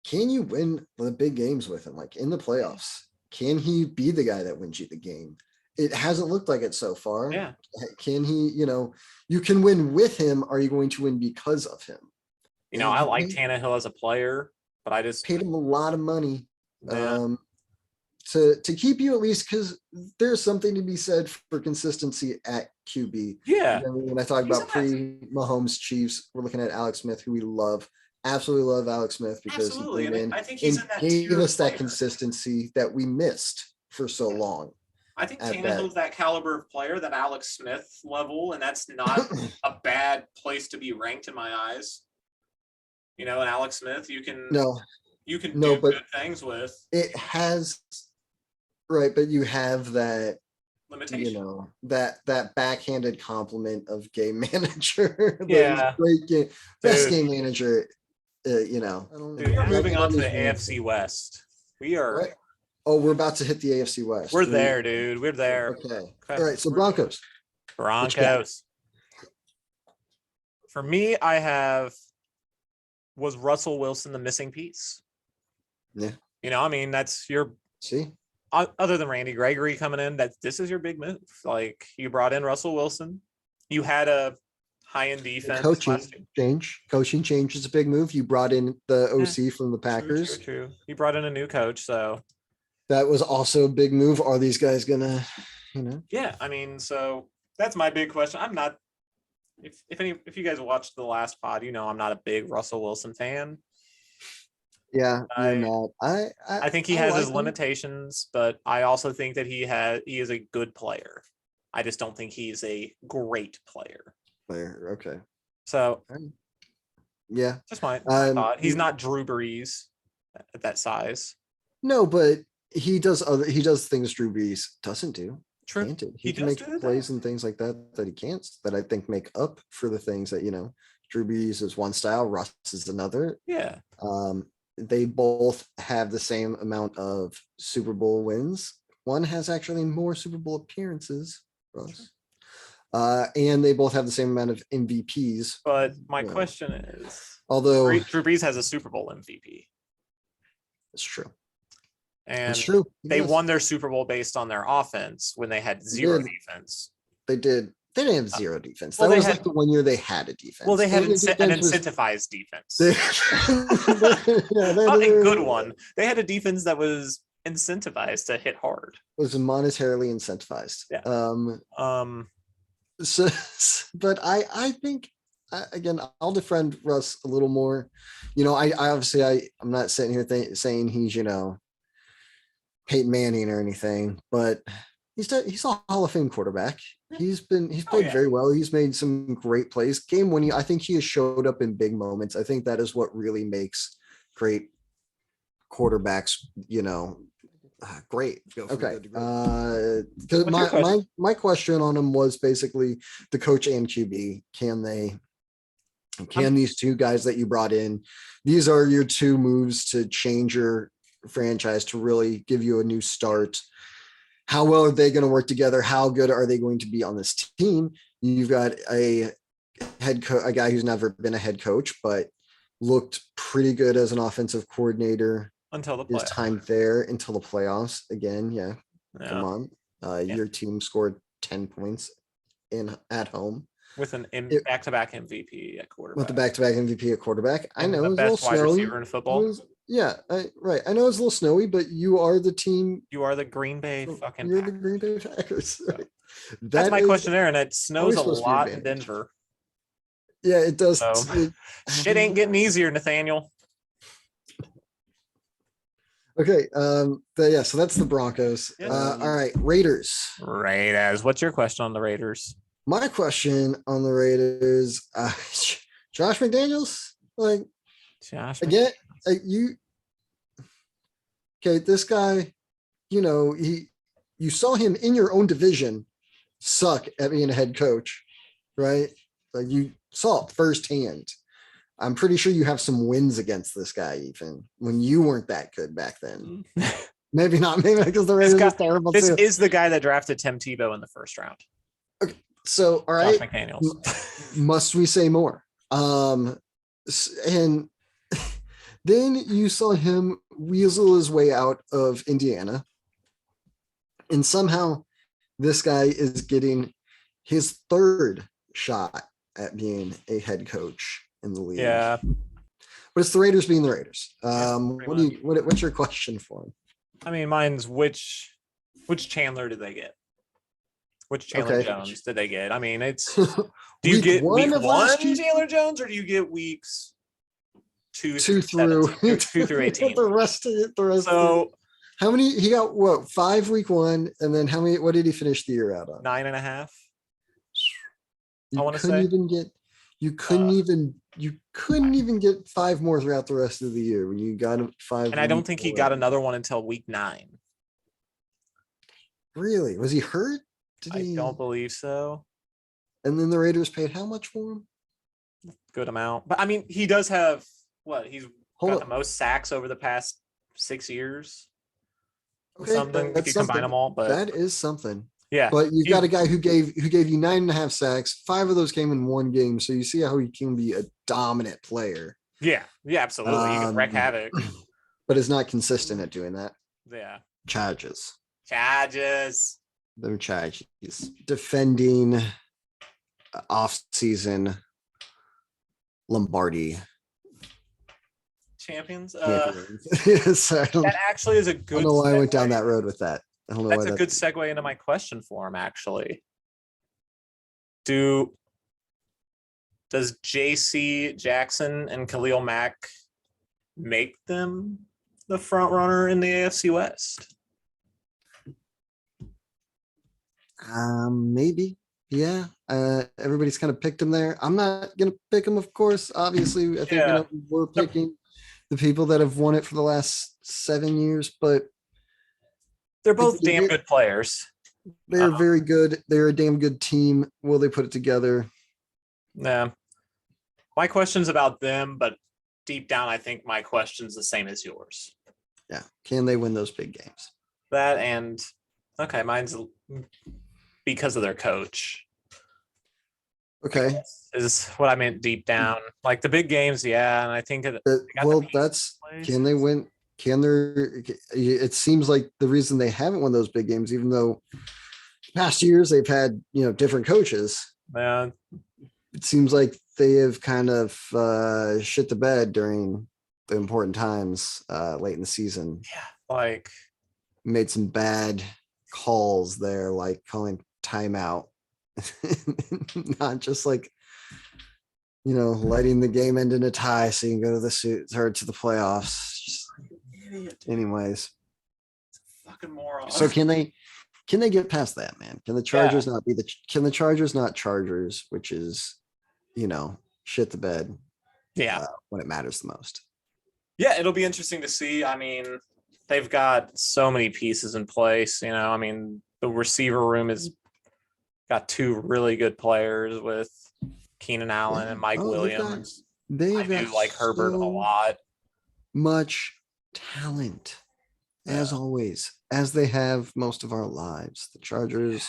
can you win the big games with him? Like in the playoffs, can he be the guy that wins you the game? It hasn't looked like it so far. Yeah. Can he, you can win with him. Are you going to win because of him? You know, I like Tannehill as a player, but I just paid him a lot of money. Yeah. To keep you at least, because there's something to be said for consistency at QB. Yeah. When I talk about pre-Mahomes Chiefs, we're looking at Alex Smith, who we love, absolutely love Alex Smith because he came in I think he's and in that gave tier us that player. consistency that we missed for so long. I think Tannehill's that caliber of player, that Alex Smith level, and that's not a bad place to be ranked in my eyes. You know, and Alex Smith, you can do good things with. It has, right, but you have that limitation. That backhanded compliment of game manager. Yeah. Great game, best game manager. Dude, we're moving on to the AFC West. We are. Right. Oh, we're about to hit the AFC West. We're there, dude. We're there. Okay. All right. So Broncos. For me, was Russell Wilson the missing piece? Yeah. You know, I mean, that's your other than Randy Gregory coming in, this is your big move. Like, you brought in Russell Wilson. You had a high-end defense. Coaching change is a big move. You brought in the OC from the Packers. True. You brought in a new coach, so that was also a big move. Are these guys gonna, Yeah, I mean, so that's my big question. I'm not. If you guys watched the last pod, you know I'm not a big Russell Wilson fan. Yeah, you're not. I think he has his limitations, but I also think that he is a good player. I just don't think he's a great player. Okay. So, yeah, just my thought. He's not Drew Brees at that size. No, but he does things Drew Brees doesn't do. True. Can't do. He can make plays and things like that he can't. That I think make up for the things that Drew Brees is one style, Russ is another. Yeah. They both have the same amount of Super Bowl wins. One has actually more Super Bowl appearances, Russ. And they both have the same amount of MVPs. But my question is, although Drew Brees has a Super Bowl MVP. It's true. And it's true. They won their Super Bowl based on their offense when they had zero defense. They did. They didn't have zero defense. That was like the one year they had a defense. Well, they had an incentivized defense. Not a good one. They had a defense that was incentivized to hit hard. It was monetarily incentivized. Yeah. So, but I think again, I'll defend Russ a little more. I obviously I'm not sitting here saying he's Peyton Manning or anything, but he's a Hall of Fame quarterback. He's played very well. He's made some great plays. Game winning. I think he has showed up in big moments. I think that is what really makes great quarterbacks, great. Okay. Because my question on him was basically the coach and QB. Can these two guys that you brought in, these are your two moves to change your franchise, to really give you a new start? How well are they going to work together? How good are they going to be on this team? You've got a a guy who's never been a head coach, but looked pretty good as an offensive coordinator until the his time there, until the playoffs. Again, come on. Your team scored 10 points at home with an back-to-back MVP at quarterback. With the back-to-back MVP at quarterback. I know the best wide receiver in football. Right. I know it's a little snowy, but you are the team. You are the Green Bay fucking You're Packers. the Green Bay Packers. Right? That's my question there, and it snows a lot in Denver. Yeah, it does. So, shit ain't getting easier, Nathaniel. Okay. So that's the Broncos. All right. Raiders. What's your question on the Raiders? My question on the Raiders, Josh McDaniels, again, this guy, you saw him in your own division suck at being a head coach, right? Like you saw it firsthand. I'm pretty sure you have some wins against this guy, even when you weren't that good back then. Maybe not. Maybe because the Raiders are terrible This too. is the guy that drafted Tim Tebow in the first round. Okay, so all Josh right, McDaniels. must we say more? And then you saw him weasel his way out of Indiana, and somehow this guy is getting his third shot at being a head coach in the league. Yeah, but it's the Raiders being the Raiders. pretty What's your question for him? I mean, mine's which Chandler did they get? Which Chandler Okay. Jones did they get? I mean, it's Do do you get week of one last year? Chandler Jones or do you get weeks two Two through through 2 through 18? the rest of it. So How many? He got what? 5 week one, and then how many? What did he finish the year out on? 9.5. You I wanna couldn't say. even get. You couldn't even get 5 more throughout the rest of the year when you got him 5. And I don't think he got another one until week 9. Really? Was he hurt? I don't believe so. And then the Raiders paid how much for him? Good amount. But I mean, he does have what? He's Hold got up. the most sacks over the past 6 years. Okay, Something if that's you combine something. them all, but That is something. yeah. But you've got a guy who gave you 9.5 sacks. 5 of those came in one game. So you see how he can be a dominant player. Yeah, absolutely. You can wreck havoc. But is not consistent at doing that. Yeah. Charges. Them charges. Defending off-season Lombardi Champions. champions. That actually is a good. I don't know why I went segue. down that road with that. I don't know That's why a good segue into my question for him, actually. Does JC Jackson and Khalil Mack make them the front runner in the AFC West? Maybe. Yeah. Everybody's kind of picked him there. I'm not gonna pick him, of course. Obviously, I think we're picking the people that have won it for the last 7 years, but they're both damn good players. They're very good. They're a damn good team. Will they put it together? Yeah. My question's about them, but deep down, I think my question's the same as yours. Yeah. Can they win those big games? That and okay, mine's because of their coach. Okay. Is what I meant deep down. Like the big games, yeah. And I think can they win? It seems like the reason they haven't won those big games, even though past years they've had, different coaches. Yeah. It seems like they have kind of shit the bed during the important times late in the season. Yeah. Like made some bad calls there, like calling timeout. Not just like, letting the game end in a tie so you can go to the to the playoffs. Anyways. Fucking moron. So can they get past that, man? Can the Chargers can the Chargers not Chargers, which is, shit the bed. Yeah. When it matters the most. Yeah, it'll be interesting to see. I mean, they've got so many pieces in place. I mean, the receiver room has got 2 really good players with Keenan Allen and Mike Williams. I do like Herbert a lot. Much talent, as always, as they have most of our lives. The Chargers,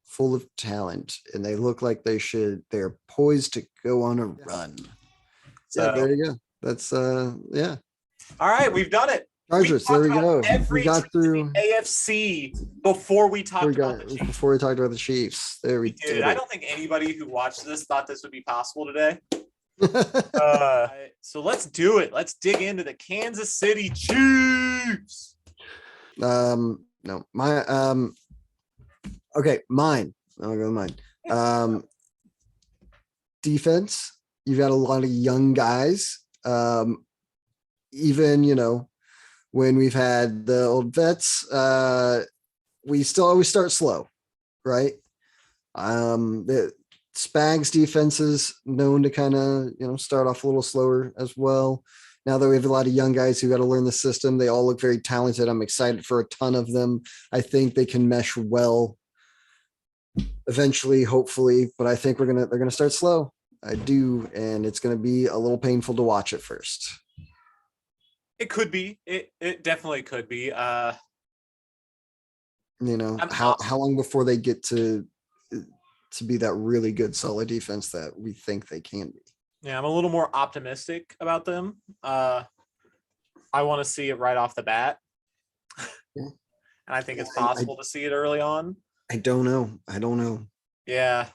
full of talent, and they look like they're poised to go on a run. So there you go. That's yeah. All right, we've done it. Chargers, there we go. We got through AFC before we talked before we talked about the Chiefs. There we did. I don't think anybody who watched this thought this would be possible today. So let's do it. Let's dig into the Kansas City Chiefs. No, okay, mine. I'll go with mine. Defense, you've got a lot of young guys. Even, when we've had the old vets, we still always start slow, right? The Spags defense is known to kind of, start off a little slower as well. now that we have a lot of young guys who got to learn the system. They all look very talented. I'm excited for a ton of them. I think they can mesh well eventually, hopefully, but I think they're gonna start slow. I do, and it's gonna be a little painful to watch at first. It could be. It definitely could be. How long before they get to be that really good solid defense that we think they can be? Yeah, I'm a little more optimistic about them. I want to see it right off the bat. Yeah. And I think it's possible to see it early on. I don't know. Yeah.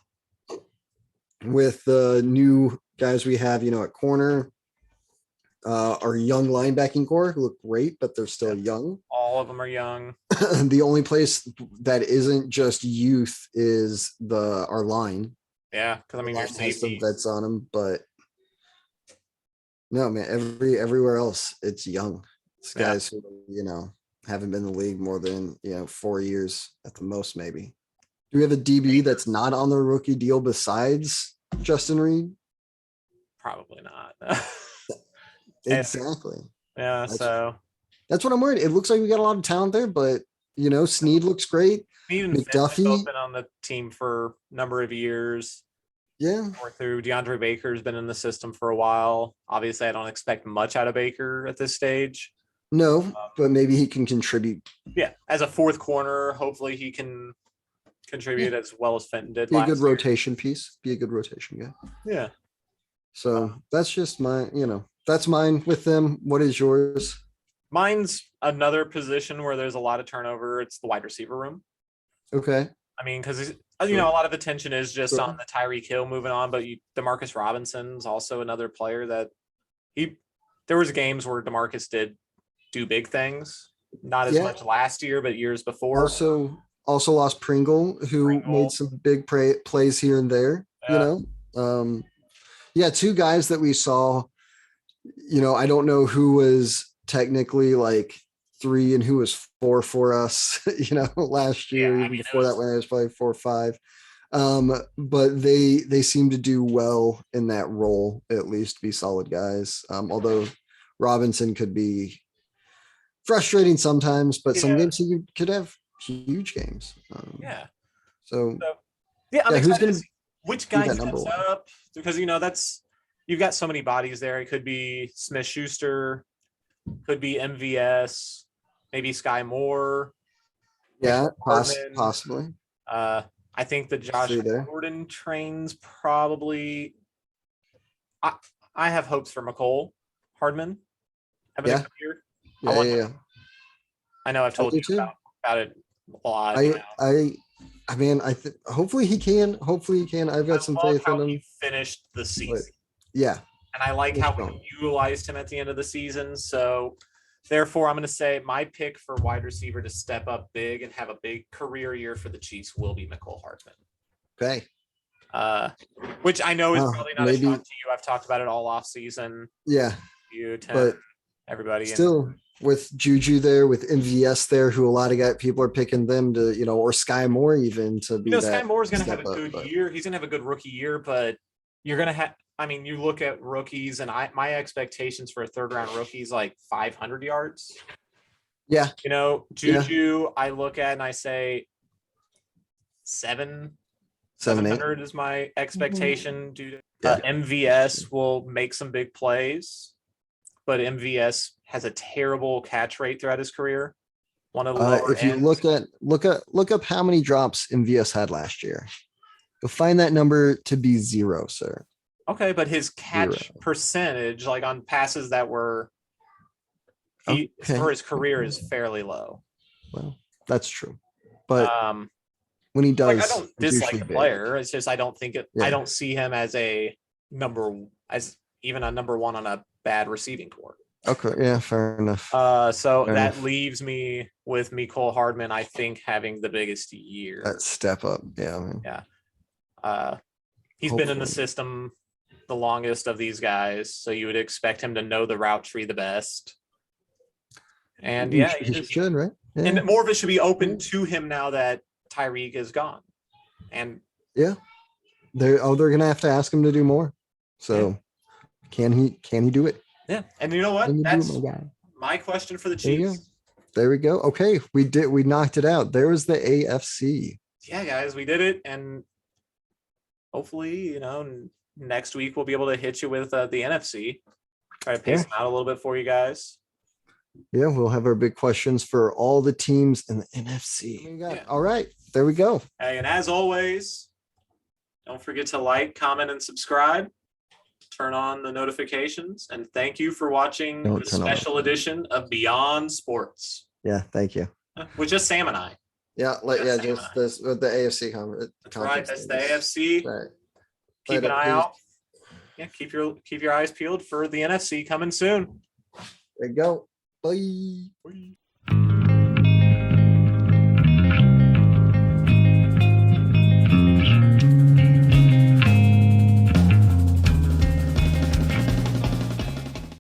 With the new guys we have, at corner, our young linebacking core who look great, but they're still young. All of them are young. The only place that isn't just youth is our line. Yeah, because Your safety vets on them, but no, man, everywhere else it's young. It's guys who haven't been in the league more than 4 years at the most, maybe. Do we have a DB that's not on the rookie deal besides Justin Reed? Probably not. Exactly. Yeah, that's what I'm worried. It looks like we got a lot of talent there, but Snead looks great. McDuffie been on the team for a number of years. Yeah. Or through DeAndre Baker's been in the system for a while. Obviously, I don't expect much out of Baker at this stage. No, but maybe he can contribute. Yeah, as a fourth corner, hopefully he can contribute as well as Fenton did. Be a good rotation piece. Be a good rotation guy. Yeah. So that's just that's mine with them. What is yours? Mine's another position where there's a lot of turnover. It's the wide receiver room. Okay. I mean, because a lot of attention is just on the Tyreek Hill moving on, but Demarcus Robinson's also another player that there was games where Demarcus did do big things, not as much last year, but years before. Also lost Pringle, who made some big plays here and there. Two guys that we saw. I don't know who was technically like 3 and who was 4 for us, last year. Even before that, when it was probably 4 or 5. But they seem to do well in that role, at least be solid guys. Although Robinson could be frustrating sometimes, but some games he could have huge games. I'm excited to see which guy steps up, because you've got so many bodies there. It could be Smith-Schuster, could be MVS, maybe Sky Moore. Yeah, possibly. I think the Josh Gordon train's probably. I have hopes for McCole Hardman. Having a good year. Yeah. I know I've told you about it a lot. Hopefully he can. I've got some faith in him. He finished the season. Yeah. And I like how we utilized him at the end of the season. So therefore, I'm going to say my pick for wide receiver to step up big and have a big career year for the Chiefs will be McCole Hardman. Okay. Which I know is probably not a shock to you. I've talked about it all off season. Yeah. You, Tim, but everybody. Still, with Juju there, with MVS there, who a lot of people are picking them to, or Sky Moore even to be. Sky Moore is going to have a good year. He's going to have a good rookie year, but you're going to have. I mean, you look at rookies, and my expectations for a third-round rookie is like 500 yards. Yeah. Juju, I look at and I say 700 is my expectation. MVS will make some big plays, but MVS has a terrible catch rate throughout his career. One of the lower if you look up how many drops MVS had last year, you'll find that number to be 0, sir. Okay, but his catch percentage, like on passes that were for his career, is fairly low. Well, that's true. But when he does, I don't dislike the player. It's just I don't think it. Yeah. I don't see him as even a number 1 on a bad receiving core. Okay, yeah, fair enough. That leaves me with Mecole Hardman, I think, having the biggest year. That step up, yeah. Yeah. He's been in the system the longest of these guys, so you would expect him to know the route tree the best. And he should, right? Yeah. And more of it should be open to him now that Tyreek is gone. And they're gonna have to ask him to do more. So can he do it? Yeah. And you know what? Can you do it, That's my guy? my question for the There you go. Chiefs. There we go. Okay, we knocked it out. There was the AFC. Yeah, guys, we did it. And hopefully, next week we'll be able to hit you with the NFC. Try to pace them out a little bit for you guys. Yeah, we'll have our big questions for all the teams in the NFC. Yeah. All right, there we go. Hey, and as always, don't forget to like, comment, and subscribe. Turn on the notifications. And thank you for watching the special edition of Beyond Sports. Yeah, thank you. With just Sam and I. Yeah, just this with the AFC conference. That's right. That's the AFC. Right. Keep an eye out. Yeah, keep your eyes peeled for the NFC coming soon. There you go. Bye. Bye.